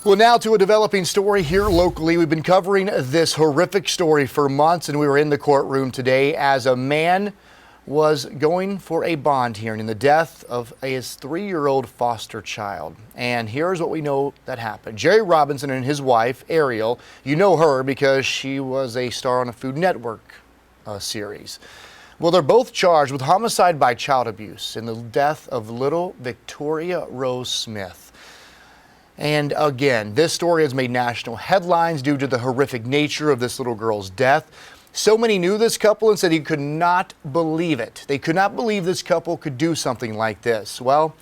Well, now to a developing story here locally. We've been covering this horrific story for months, and we were in the courtroom today as a man was going for a bond hearing in the death of his 3-year-old foster child. And here's what we know that happened. Jerry Robinson and his wife, Ariel, you know her because she was a star on a Food Network series. Well, they're both charged with homicide by child abuse in the death of little Victoria Rose Smith. And again, this story has made national headlines due to the horrific nature of this little girl's death. So many knew this couple and said he could not believe it. They could not believe this couple could do something like this. Well,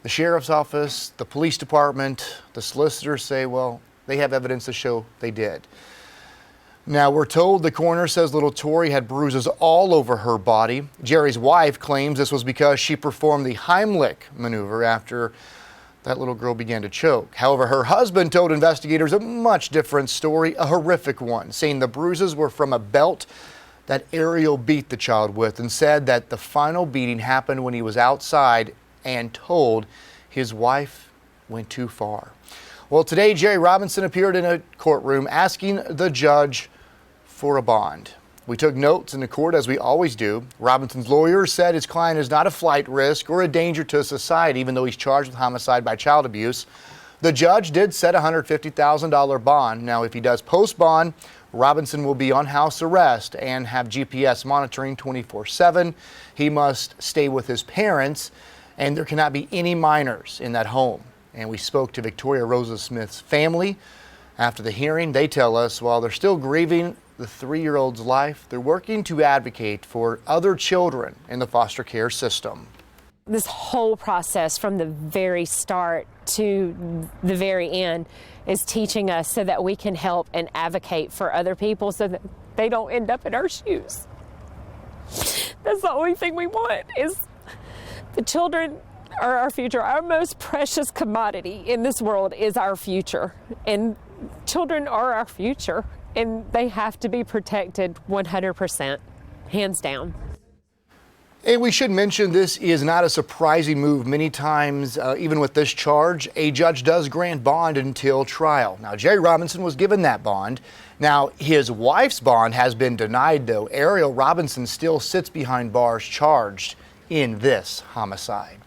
the sheriff's office, the police department, the solicitors say, well, they have evidence to show they did. Now, we're told the coroner says little Tori had bruises all over her body. Jerry's wife claims this was because she performed the Heimlich maneuver after that little girl began to choke. However, her husband told investigators a much different story, a horrific one, saying the bruises were from a belt that Ariel beat the child with, and said that the final beating happened when he was outside and told his wife went too far. Well, today Jerry Robinson appeared in a courtroom asking the judge for a bond. We took notes in the court, as we always do. Robinson's lawyer said his client is not a flight risk or a danger to society, even though he's charged with homicide by child abuse. The judge did set a $150,000 bond. Now, if he does post bond, Robinson will be on house arrest and have GPS monitoring 24/7. He must stay with his parents, and there cannot be any minors in that home. And we spoke to Victoria Rose Smith's family after the hearing. They tell us while they're still grieving the 3-year-old's life, they're working to advocate for other children in the foster care system. This whole process from the very start to the very end is teaching us so that we can help and advocate for other people so that they don't end up in our shoes. That's the only thing we want, is the children are our future. Our most precious commodity in this world is our future, and children are our future, and they have to be protected 100%, hands down. And we should mention this is not a surprising move. Many times, even with this charge, a judge does grant bond until trial. Now, Jerry Robinson was given that bond. Now, his wife's bond has been denied, though. Ariel Robinson still sits behind bars charged in this homicide.